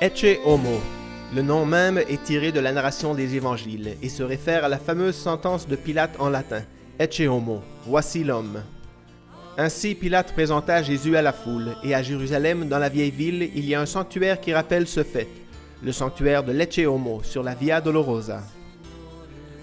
Ecce homo. Le nom même est tiré de la narration des évangiles et se réfère à la fameuse sentence de Pilate en latin, Ecce homo, voici l'homme. Ainsi Pilate présenta Jésus à la foule, et à Jérusalem, dans la vieille ville, il y a un sanctuaire qui rappelle ce fait, le sanctuaire de l'Ecce homo sur la Via Dolorosa.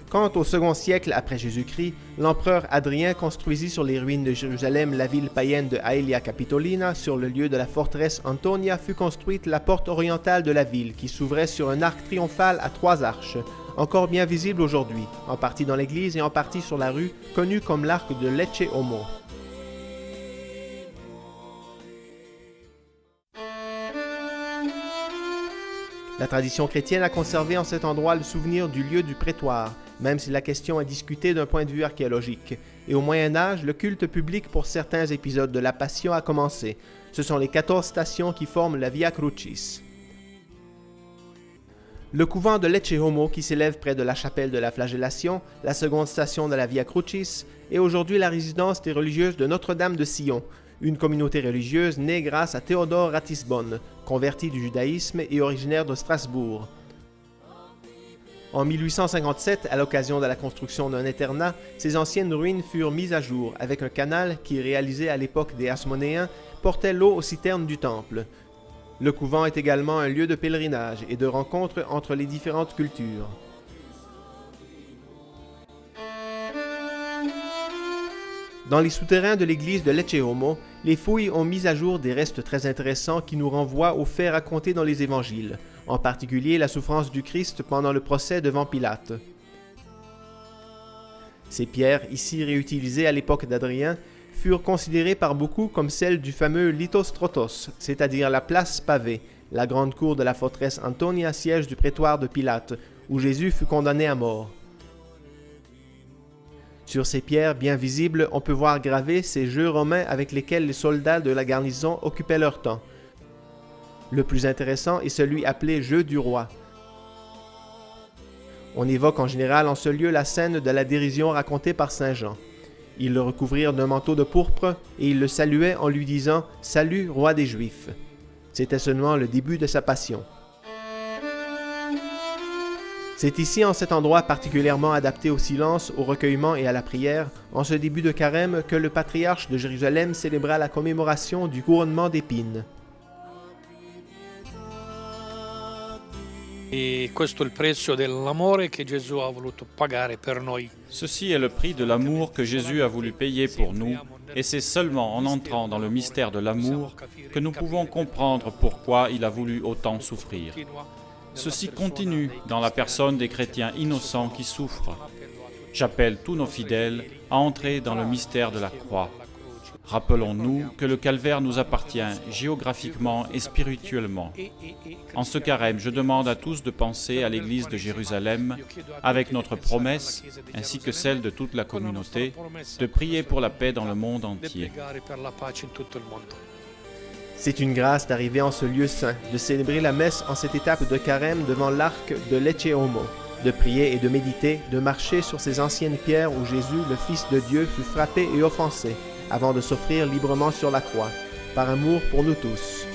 Quant au second siècle après Jésus-Christ, l'empereur Hadrien construisit sur les ruines de Jérusalem la ville païenne de Aelia Capitolina. Sur le lieu de la forteresse Antonia fut construite la porte orientale de la ville qui s'ouvrait sur un arc triomphal à 3 arches, encore bien visible aujourd'hui, en partie dans l'église et en partie sur la rue, connue comme l'arc de l'Ecce homo. La tradition chrétienne a conservé en cet endroit le souvenir du lieu du prétoire, même si la question est discutée d'un point de vue archéologique. Et au Moyen Âge, le culte public pour certains épisodes de la Passion a commencé. Ce sont les 14 stations qui forment la Via Crucis. Le couvent de l'Ecce homo, qui s'élève près de la chapelle de la Flagellation, la seconde station de la Via Crucis, est aujourd'hui la résidence des religieuses de Notre-Dame de Sion, une communauté religieuse née grâce à Théodore Ratisbonne, converti du judaïsme et originaire de Strasbourg. En 1857, à l'occasion de la construction d'un internat, ces anciennes ruines furent mises à jour avec un canal qui, réalisé à l'époque des Hasmonéens, portait l'eau aux citernes du temple. Le couvent est également un lieu de pèlerinage et de rencontre entre les différentes cultures. Dans les souterrains de l'église de l'Ecce homo, les fouilles ont mis à jour des restes très intéressants qui nous renvoient aux faits racontés dans les évangiles, en particulier la souffrance du Christ pendant le procès devant Pilate. Ces pierres, ici réutilisées à l'époque d'Adrien, furent considérées par beaucoup comme celles du fameux Lithostrotos, c'est-à-dire la place pavée, la grande cour de la forteresse Antonia, siège du prétoire de Pilate, où Jésus fut condamné à mort. Sur ces pierres bien visibles, on peut voir gravés ces jeux romains avec lesquels les soldats de la garnison occupaient leur temps. Le plus intéressant est celui appelé jeu du roi. On évoque en général en ce lieu la scène de la dérision racontée par saint Jean. Ils le recouvrirent d'un manteau de pourpre et ils le saluaient en lui disant « Salut, roi des Juifs ». C'était seulement le début de sa passion. C'est ici, en cet endroit particulièrement adapté au silence, au recueillement et à la prière, en ce début de carême, que le patriarche de Jérusalem célébra la commémoration du couronnement d'épines. Ceci est le prix de l'amour que Jésus a voulu payer pour nous, et c'est seulement en entrant dans le mystère de l'amour que nous pouvons comprendre pourquoi il a voulu autant souffrir. Ceci continue dans la personne des chrétiens innocents qui souffrent. J'appelle tous nos fidèles à entrer dans le mystère de la croix. Rappelons-nous que le calvaire nous appartient géographiquement et spirituellement. En ce carême, je demande à tous de penser à l'église de Jérusalem, avec notre promesse, ainsi que celle de toute la communauté, de prier pour la paix dans le monde entier. C'est une grâce d'arriver en ce lieu saint, de célébrer la messe en cette étape de carême devant l'arc de l'Ecce homo, de prier et de méditer, de marcher sur ces anciennes pierres où Jésus, le Fils de Dieu, fut frappé et offensé, avant de s'offrir librement sur la croix, par amour pour nous tous.